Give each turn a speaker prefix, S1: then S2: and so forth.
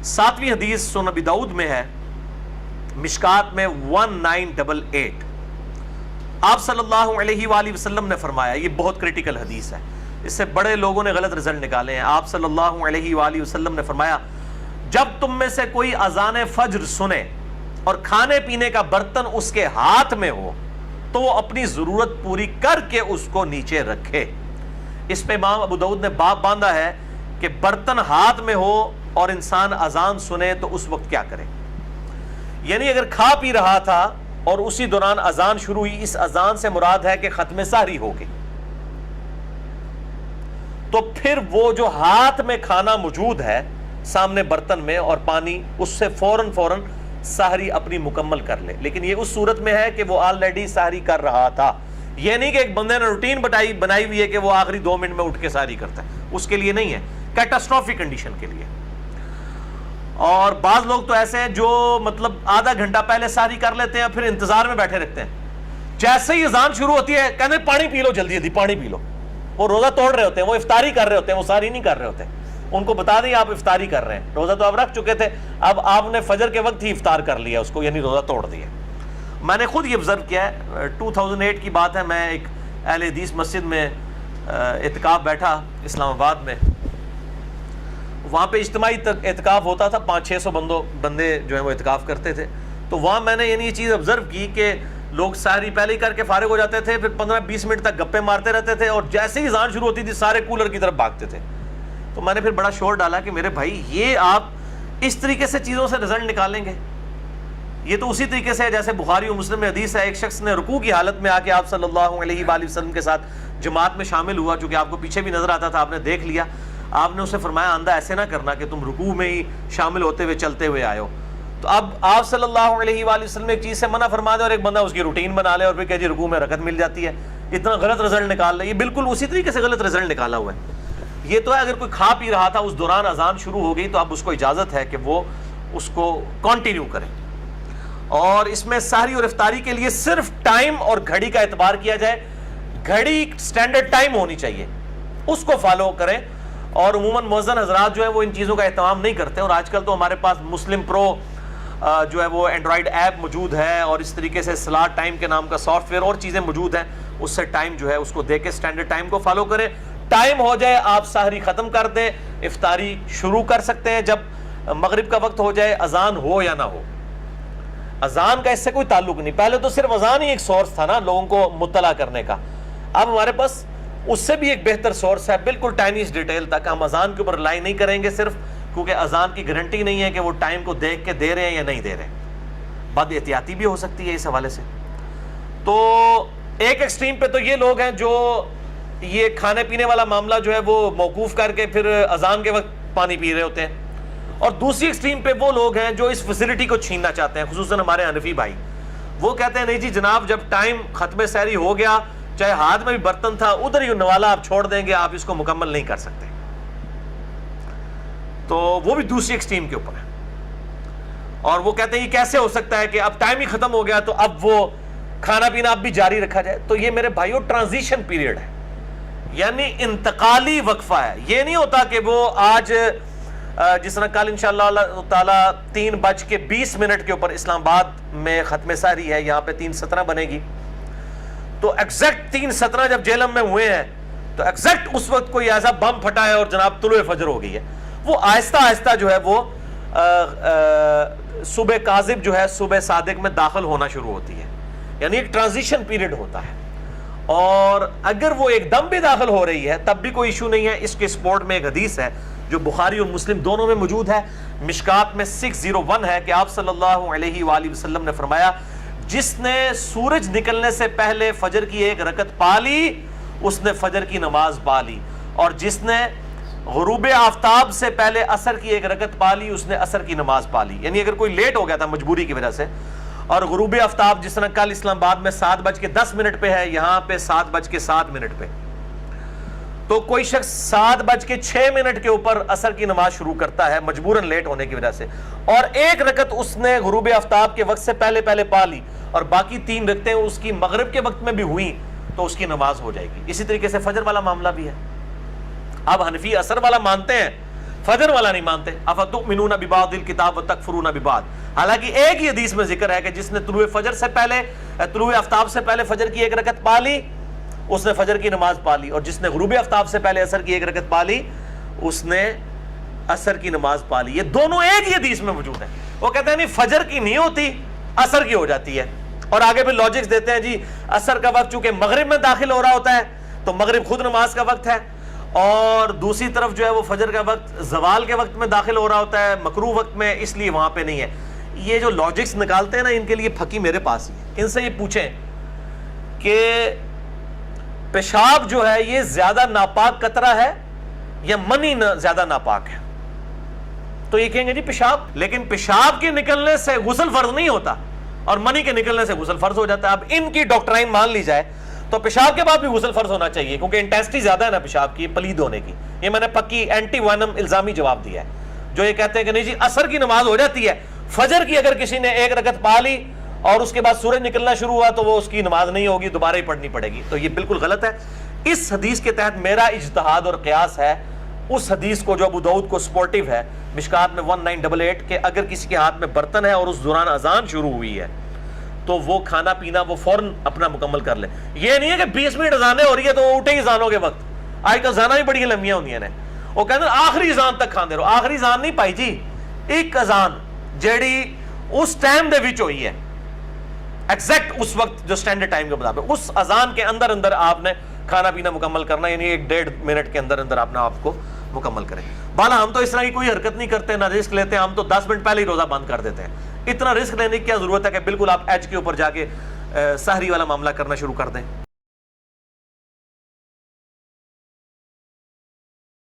S1: 7ویں حدیث سنن ابی داؤد میں ہے، مشکات میں 1988۔ آپ صلی اللہ علیہ وآلہ وسلم نے فرمایا، یہ بہت کریٹیکل حدیث ہے، اس سے بڑے لوگوں نے غلط رزلٹ نکالے ہیں۔ آپ صلی اللہ علیہ وآلہ وسلم نے فرمایا، جب تم میں سے کوئی اذان فجر سنے اور کھانے پینے کا برتن اس کے ہاتھ میں ہو تو وہ اپنی ضرورت پوری کر کے اس کو نیچے رکھے۔ اس پہ امام ابو داؤد نے باب باندھا ہے کہ برتن ہاتھ میں ہو اور انسان اذان سنے تو اس وقت کیا کرے۔ یعنی اگر کھا پی رہا تھا اور اسی دوران اذان شروع ہوئی، اس اذان سے مراد ہے کہ ختم سحری ہو گئی، تو پھر وہ جو ہاتھ میں کھانا موجود ہے سامنے برتن میں اور پانی، اس سے فوراً سحری اپنی مکمل کر لے۔ لیکن یہ اس صورت میں ہے کہ وہ آلریڈی سحری کر رہا تھا، یہ نہیں کہ ایک بندے نے روٹین بنائی ہوئی ہے کہ وہ آخری 2 منٹ میں اٹھ کے سحری کرتا ہے، اس کے لیے نہیں ہے، کیٹاسٹروفک کنڈیشن کے لیے۔ اور بعض لوگ تو ایسے ہیں جو مطلب آدھا گھنٹہ پہلے سحری کر لیتے ہیں، پھر انتظار میں بیٹھے رکھتے ہیں، جیسے ہی اذان شروع ہوتی ہے کہتے ہیں پانی پی لو، جلدی پانی پی لو۔ وہ روزہ توڑ رہے ہوتے ہیں، وہ افطاری کر رہے ہوتے ہیں، وہ سحری نہیں کر رہے ہوتے۔ ان کو بتا دیں آپ افطاری کر رہے ہیں، روزہ تو آپ رکھ چکے تھے، اب آپ نے فجر کے وقت ہی افطار کر لیا اس کو، یعنی روزہ توڑ دیا۔ میں نے خود یہ آبزرو کیا ہے، 2008 کی بات ہے، میں ایک اہل حدیث مسجد میں اعتکاف بیٹھا اسلام آباد میں، وہاں پہ اجتماعی اعتکاف ہوتا تھا، 500-600 بندے جو ہیں وہ اعتکاف کرتے تھے۔ تو وہاں میں نے یعنی یہ چیز آبزرو کی کہ لوگ سحری پہلے ہی کر کے فارغ ہو جاتے تھے، پھر 15-20 منٹ تک گپے مارتے رہتے تھے، اور جیسے ہی اذان شروع ہوتی تھی سارے کولر کی طرف بھاگتے تھے۔ تو میں نے پھر بڑا شور ڈالا کہ میرے بھائی یہ آپ اس طریقے سے چیزوں سے رزلٹ نکالیں گے؟ یہ تو اسی طریقے سے ہے جیسے بخاری و مسلم میں حدیث ہے، ایک شخص نے رکوع کی حالت میں آ کے آپ صلی اللہ علیہ وآلہ وسلم کے ساتھ جماعت میں شامل ہوا، چونکہ آپ کو پیچھے بھی نظر آتا تھا، آپ نے دیکھ لیا، آپ نے اسے فرمایا آندہ ایسے نہ کرنا کہ تم رکوع میں ہی شامل ہوتے ہوئے چلتے ہوئے آئے ہو۔ تو اب آپ صلی اللہ علیہ وآلہ وسلم ایک چیز سے منع فرما دے اور ایک بندہ اس کی روٹین بنا لے اور پھر کہ جی رکوع میں رکعت مل جاتی ہے، اتنا غلط رزلٹ نکال لے، یہ بالکل اسی طریقے سے غلط رزلٹ نکالا ہوا ہے۔ یہ تو ہے اگر کوئی کھا پی رہا تھا اس دوران اذان شروع ہو گئی تو اب اس کو اجازت ہے کہ وہ اس کو کنٹینیو کرے۔ اور اس میں سحری اور افطاری کے لیے صرف ٹائم اور گھڑی کا اعتبار کیا جائے، گھڑی سٹینڈرڈ ٹائم ہونی چاہیے، اس کو فالو کریں۔ اور عموماً مؤذن حضرات جو ہے وہ ان چیزوں کا اہتمام نہیں کرتے، اور آج کل تو ہمارے پاس مسلم پرو جو ہے وہ اینڈرائڈ ایپ موجود ہے، اور اس طریقے سے سلاٹ ٹائم کے نام کا سافٹ ویئر اور چیزیں موجود ہیں، اس سے ٹائم جو ہے اس کو دے کے سٹینڈرڈ ٹائم کو فالو کریں۔ ٹائم ہو جائے آپ سحری ختم کر دیں، افطاری شروع کر سکتے ہیں جب مغرب کا وقت ہو جائے، اذان ہو یا نہ ہو۔ اذان کا اس سے کوئی تعلق نہیں، پہلے تو صرف اذان ہی ایک سورس تھا نا لوگوں کو مطلع کرنے کا، اب ہمارے پاس اس سے بھی ایک بہتر سورس ہے، بالکل ٹائنیس ڈیٹیل تک۔ ہم اذان کے اوپر ریلائی نہیں کریں گے صرف، کیونکہ اذان کی گارنٹی نہیں ہے کہ وہ ٹائم کو دیکھ کے دے رہے ہیں یا نہیں دے رہے، بد احتیاطی بھی ہو سکتی ہے اس حوالے سے۔ تو ایک ایکسٹریم پہ تو یہ لوگ ہیں جو یہ کھانے پینے والا معاملہ جو ہے وہ موقوف کر کے پھر اذان کے وقت پانی پی رہے ہوتے ہیں، اور دوسری ایکسٹریم پہ وہ لوگ ہیں جو اس فیسلٹی کو چھیننا چاہتے ہیں، خصوصاً ہمارے حنفی بھائی، وہ کہتے ہیں نہیں جی جناب جب ٹائم ختم سحری ہو گیا، چاہے ہاتھ میں بھی برتن تھا ادھر ہی نوالا آپ چھوڑ دیں گے، آپ اس کو مکمل نہیں کر سکتے۔ تو وہ بھی دوسری ایکسٹریم کے اوپر ہے، اور وہ کہتے ہیں یہ کیسے ہو سکتا ہے کہ اب ٹائم ہی ختم ہو گیا تو اب وہ کھانا پینا اب بھی جاری رکھا جائے۔ تو یہ میرے بھائیوں ٹرانزیشن پیریڈ ہے، یعنی انتقالی وقفہ ہے۔ یہ نہیں ہوتا کہ وہ آج جس طرح کل انشاءاللہ اللہ تعالیٰ 3:20 کے اوپر اسلام آباد میں ختم سحری ہے، یہاں پہ 3:17 بنے گی، تو ایگزیکٹ 3:17 جب جہلم میں ہوئے ہیں تو ایگزیکٹ اس وقت کوئی ایسا بم پھٹا ہے اور جناب طلوع فجر ہو گئی ہے۔ وہ آہستہ آہستہ جو ہے وہ صبح کاذب جو ہے صبح صادق میں داخل ہونا شروع ہوتی ہے، یعنی ایک ٹرانزیشن پیریڈ ہوتا ہے، اور اگر وہ ایک دم بھی داخل ہو رہی ہے تب بھی کوئی ایشو نہیں ہے۔ اس کے سپورٹ میں ایک حدیث ہے جو بخاری اور مسلم دونوں میں موجود ہے، مشکات میں 601 ہے کہ آپ صلی اللہ علیہ وآلہ وسلم نے فرمایا جس نے سورج نکلنے سے پہلے فجر کی 1 رکعت پا لی اس نے فجر کی نماز پا لی، اور جس نے غروب آفتاب سے پہلے عصر کی 1 رکعت پا لی اس نے عصر کی نماز پا لی۔ یعنی اگر کوئی لیٹ ہو گیا تھا مجبوری کی وجہ سے، اور غروب آفتاب جس طرح کل اسلام آباد میں 7:10 پہ ہے، یہاں پہ 7:07 پہ، تو کوئی شخص 7:06 کے اوپر عصر کی نماز شروع کرتا ہے مجبوراً لیٹ ہونے کی وجہ سے، اور 1 رکعت اس نے غروب آفتاب کے وقت سے پہلے پا لی، اور باقی 3 رکعتیں اس کی مغرب کے وقت میں بھی ہوئیں تو اس کی نماز ہو جائے گی۔ اسی طریقے سے فجر والا معاملہ بھی ہے۔ اب حنفی عصر والا مانتے ہیں فجر والا نہیں مانتے. افتؤمنون ببعض الکتاب وتکفرون ببعض. حالانکہ ایک ہی حدیث میں ذکر ہے کہ جس نے طلوع فجر سے پہلے, طلوع آفتاب سے پہلے فجر کی ایک رکعت پا لی اس نے فجر کی نماز پا لی, اور جس نے غروب آفتاب سے پہلے عصر کی ایک رکعت پا لی اس نے عصر کی نماز پا لی. یہ دونوں ایک ہی حدیث میں موجود ہیں. وہ کہتے ہیں نہیں فجر کی نہیں ہوتی, عصر کی ہو جاتی ہے. اور آگے بھی لاجکس دیتے ہیں جی عصر کا وقت چونکہ مغرب میں داخل ہو رہا ہوتا ہے تو مغرب خود نماز کا وقت ہے, اور دوسری طرف جو ہے وہ فجر کا وقت زوال کے وقت میں داخل ہو رہا ہوتا ہے, مکروہ وقت میں, اس لیے وہاں پہ نہیں ہے. یہ جو لاجکس نکالتے ہیں نا ان کے لیے پھکی میرے پاس ہی ہے. ان سے یہ پوچھیں کہ پیشاب جو ہے یہ زیادہ ناپاک قطرہ ہے یا منی زیادہ ناپاک ہے, تو یہ کہیں گے جی پیشاب. لیکن پیشاب کے نکلنے سے غسل فرض نہیں ہوتا اور منی کے نکلنے سے غسل فرض ہو جاتا ہے. اب ان کی ڈاکٹرائن مان لی جائے تو پیشاب کے بعد بھی غسل فرض ہونا چاہیے, کیونکہ انٹینسٹی زیادہ ہے نا پیشاب کی پلید ہونے کی. یہ میں نے پکی اینٹی وینم الزامی جواب دیا ہے. جو یہ کہتے ہیں کہ نہیں جی عصر کی نماز ہو جاتی ہے, فجر کی اگر کسی نے ایک رکعت پا لی اور اس کے بعد سورج نکلنا شروع ہوا تو وہ اس کی نماز نہیں ہوگی, دوبارہ ہی پڑھنی پڑے گی, تو یہ بالکل غلط ہے. اس حدیث کے تحت میرا اجتہاد اور قیاس ہے اس حدیث کو جو ابو داؤد کو سپورٹیو ہے مشکات میں 1988 کہ اگر کسی کے ہاتھ میں برتن ہے اور اس دوران اذان شروع ہوئی ہے تو وہ کھانا پینا وہ فوراً اپنا مکمل کر لے. یہ نہیں ہے کہ 20 منٹ اذانیں ہو رہی ہے تو وہ اٹھے ہی اذانوں کے وقت. آج کل اذانیں بھی بڑی لمبیاں ہوندی ہیں, وہ کہتے ہیں آخری اذان تک کھاندے رہو. آخری اذان نہیں پائی جی, ایک اذان جیڑی اس ٹائم دے وچ ہوئی ہے ایگزیکٹ اس وقت جو سٹینڈرڈ ٹائم کے مطابق, اس اذان کے اندر اندر آپ نے کھانا پینا مکمل کرنا, یعنی 1.5 منٹ کے اندر اندر آپ نے آپ کو مکمل کریں. بالا ہم تو اس طرح کی کوئی حرکت نہیں کرتے, نہ رسک لیتے, ہم تو 10 منٹ پہلے ہی روزہ بند کر دیتے ہیں. اتنا رسک لینے کی کیا ضرورت ہے کہ بالکل آپ ایج کے اوپر جا کے سحری والا معاملہ کرنا شروع کر دیں.